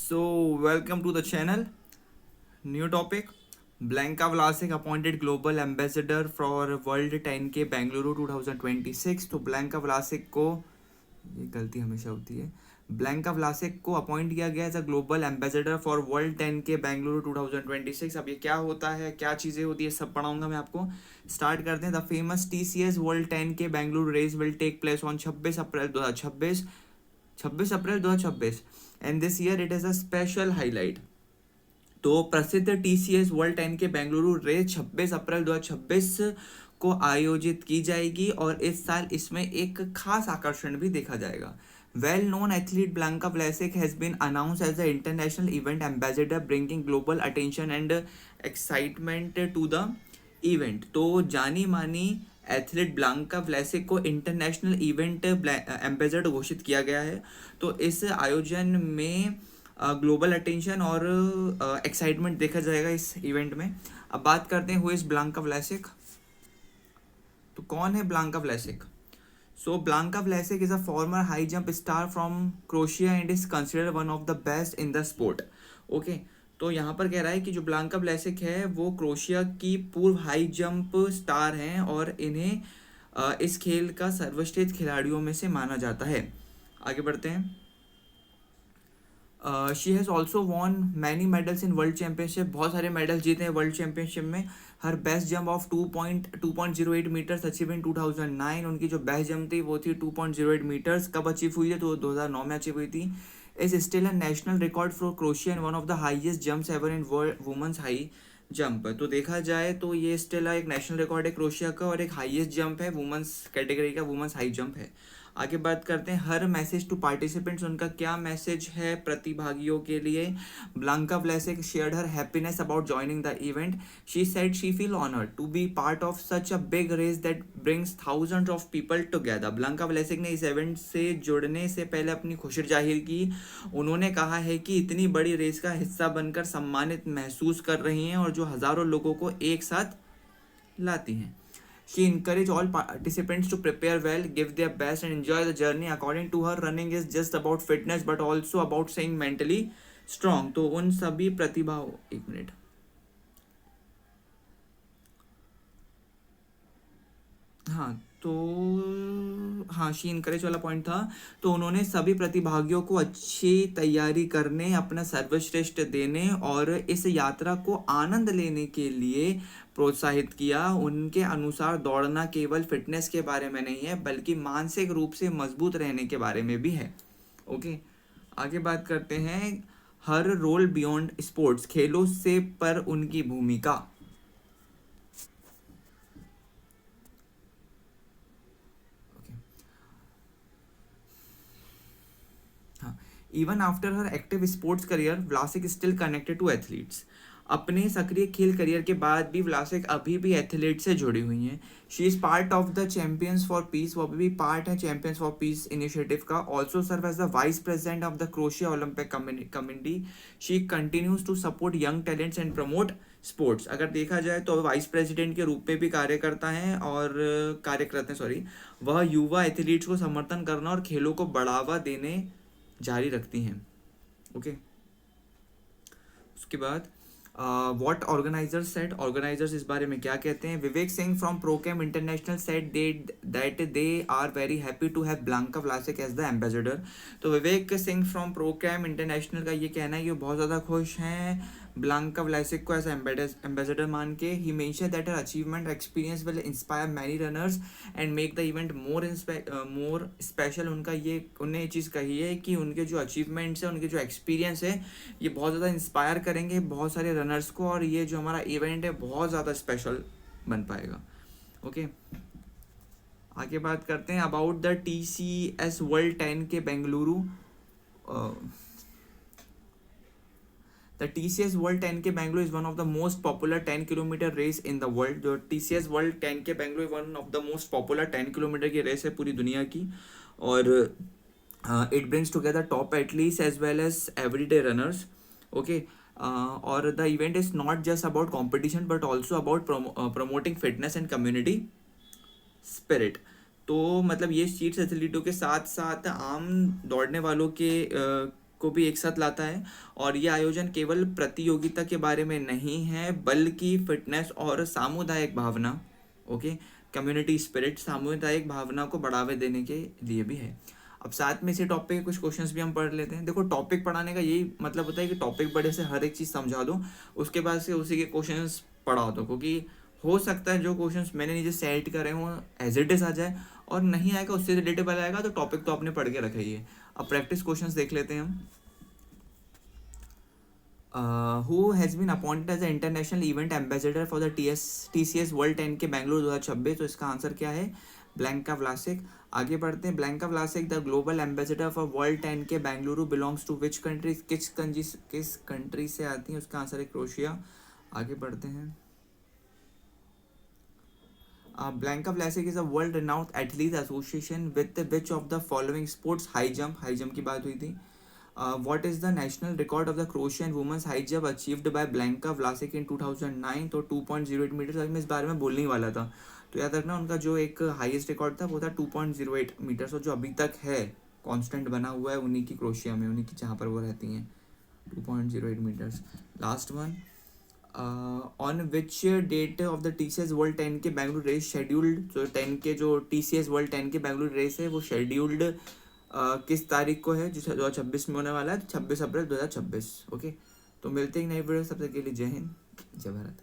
So, welcome to the channel. New topic. Blanka Vlasic appointed global ambassador for World 10K Bengaluru 2026. तो Blanca व्लासिक को, ये गलती हमेशा होती है, ब्लैंका व्लासिक को अपॉइंट किया गया as a global ambassador for world 10K Bengaluru 2026. अब ये क्या होता है, क्या चीज़ें होती है, सब पढ़ाऊंगा मैं आपको. स्टार्ट करते हैं. The famous TCS world 10K Bengaluru race will take place on 26 April 2026 and this year it is a special highlight. तो प्रसिद्ध TCS world 10K Bengaluru race 26 अप्रैल 2026 को आयोजित की जाएगी और इस साल इसमें एक खास आकर्षण भी देखा जाएगा. Well known athlete Blanka Vlasic has been announce as the international event ambassador bringing global attention and excitement to the event. तो जानी मानी एथलीट ब्लैंका व्लासिक को इंटरनेशनल इवेंट एम्बेसडर घोषित किया गया है. तो इस आयोजन में ग्लोबल अटेंशन और एक्साइटमेंट देखा जाएगा इस इवेंट में. अब बात करते हैं हु इज ब्लैंका व्लासिक. तो कौन है Blanka Vlasic? So Blanka Vlasic is a former high jump star from Croatia and is considered one of the best in the sport. Okay, तो यहाँ पर कह रहा है कि जो ब्लैंका व्लासिक है वो क्रोशिया की पूर्व हाई जंप स्टार हैं और इन्हें इस खेल का सर्वश्रेष्ठ खिलाड़ियों में से माना जाता है. आगे बढ़ते हैं. She has also won many medals in world championship. बहुत सारे मेडल जीते हैं वर्ल्ड चैम्पियनशिप में. Her best jump of 2.08 metres achieve in 2009. उनकी जो बेस्ट जंप थी वो थी 2.08 मीटर्स. कब अचीव हुई है? तो 2009 में अचीव हुई थी. Is still a national record for crochet and one of the highest jumps ever in women's high jump. तो देखा जाए तो ये स्टिल एक नेशनल रिकॉर्ड है क्रोशिया का और एक हाईएस्ट जंप है वुमेंस कैटेगरी का, वुमेंस हाई जंप है. आगे बात करते हैं हर मैसेज टू पार्टिसिपेंट्स. उनका क्या मैसेज है प्रतिभागियों के लिए? Blanka Vlasic shared her happiness about joining the event. She said she feel honoured to be part of such a big race that brings thousands of people together. Blanka Vlasic ने इस event से जुड़ने से पहले अपनी खुशी जाहिर की. उन्होंने कहा है कि इतनी बड़ी रेस का हिस्सा बनकर सम्मानित महसूस कर रही हैं और जो हज़ारों लोगों को एक साथ लाती हैं. She encouraged all participants to prepare well, give their best, and enjoy the journey. According to her, running is just about fitness, but also about staying mentally strong. तो उन सभी प्रतिभाओं, एक मिनट, हाँ तो हाँ शी इनकरेज वाला point था. तो उन्होंने सभी प्रतिभागियों को अच्छी तैयारी करने, अपना सर्वश्रेष्ठ देने और इस यात्रा को आनंद लेने के लिए प्रोत्साहित किया. उनके अनुसार दौड़ना केवल फिटनेस के बारे में नहीं है बल्कि मानसिक रूप से मजबूत रहने के बारे में भी है. ओके, आगे बात करते हैं हर रोल बियॉन्ड स्पोर्ट्स. खेलों से पर उनकी भूमिका. हाँ, even after her active sports career Vlasic still connected to athletes. अपने सक्रिय खेल करियर के बाद भी व्लासिक अभी भी एथलीट से जुड़ी हुई हैं. She is part of the champions for peace. वो अभी भी पार्ट है चैम्पियंस फॉर पीस इनिशिएटिव का. Also serve as the vice president of the Croatia Olympic committee. She continues to support young talents and promote sports. अगर देखा जाए तो vice president के रूप में भी कार्य करता है और कार्य करते हैं, सॉरी, वह युवा एथलीट्स को समर्थन करना और खेलों को बढ़ावा देने जारी रखती हैं. ओके, उसके बाद वॉट ऑर्गेनाइजर्स सेट. ऑर्गेनाइजर्स इस बारे में क्या कहते हैं? Vivek Singh from Prochem international said that they are very happy to have Blanka Vlasic as the ambassador. तो Vivek Singh from Prochem international का ये कहना है कि वो बहुत ज़्यादा खुश हैं ब्लैंका व्लासिक को एज एम्बेसडर मान के. He mention that her achievement experience will inspire many runners and make the event more special. उन्हें ये चीज़ कही है कि उनके जो अचीवमेंट्स हैं, उनके जो एक्सपीरियंस है, ये बहुत ज़्यादा इंस्पायर करेंगे बहुत सारे रनर्स को और ये जो हमारा इवेंट है बहुत ज़्यादा स्पेशल बन पाएगा. ओके, आगे बात करते हैं about the TCS world 10K Bengaluru. The TCS World 10K Bangalore is one of the most popular 10 kilometre race in the world. जो TCS World 10K Bangalore one of the most popular 10 kilometre की race है पूरी दुनिया की और it brings together top athletes as well as everyday runners. Okay, और the event is not just about competition but also about promoting fitness and community spirit. तो मतलब ये शीट्स एथलीटों के साथ साथ आम दौड़ने वालों के को भी एक साथ लाता है। और ये आयोजन केवल प्रतियोगिता के बारे में नहीं है बल्कि फिटनेस और सामुदायिक भावना, ओके, कम्युनिटी स्पिरिट, सामुदायिक भावना को बढ़ावा देने के लिए भी है। अब साथ में इसी टॉपिक के कुछ क्वेश्चंस भी हम पढ़ लेते हैं। देखो टॉपिक पढ़ाने का यही मतलब होता है कि टॉपिक बड़े से हर एक चीज़ समझा दो, उसके बाद से उसी के क्वेश्चंस पढ़ा दो, क्योंकि हो सकता है जो क्वेश्चंस मैंने नीचे सेट करे हों एज इट इज़ आ जाए, और नहीं आएगा उससे रिलेटेबल आएगा तो टॉपिक तो आपने पढ़ के रखा ही है। अब प्रैक्टिस क्वेश्चंस देख लेते हैं हम। Who has been appointed as a international event ambassador for the TCS world 10 K Bengaluru 2026? तो इसका आंसर क्या है? Blanka Vlasic. आगे बढ़ते हैं। Blanka Vlasic the global ambassador for world 10 K Bengaluru belongs to which country? किस कंट्री से आती है? उसका आंसर है क्रोशिया। आगे बढ़ते हैं। Blanka Vlasic is a world renowned athlete association with which of the following sports? High jump की बात हुई थी। What is the national record of the Croatian women's high jump achieved by Blanka Vlasic in 2009? तो 2.08 metre. मैं इस बारे में बोलने ही वाला था, तो याद रखना उनका जो एक हाईएस्ट रिकॉर्ड था वो था 2.08 मीटर, और जो अभी तक है कांस्टेंट बना हुआ है उन्हीं की, क्रोशिया में, उन्हीं की जहाँ पर वो रहती हैं, 2.08 metres. Last one, on which date of the TCS world 10 K Bengaluru race scheduled? जो 10 के जो TCS world 10 K Bengaluru race है वो शेड्यूल्ड किस तारीख को है? जो 2026 में होने वाला है, 26 अप्रैल 2026। ओके, तो मिलते ही नई वीडियो, तब तक के लिए जय हिंद, जय भारत।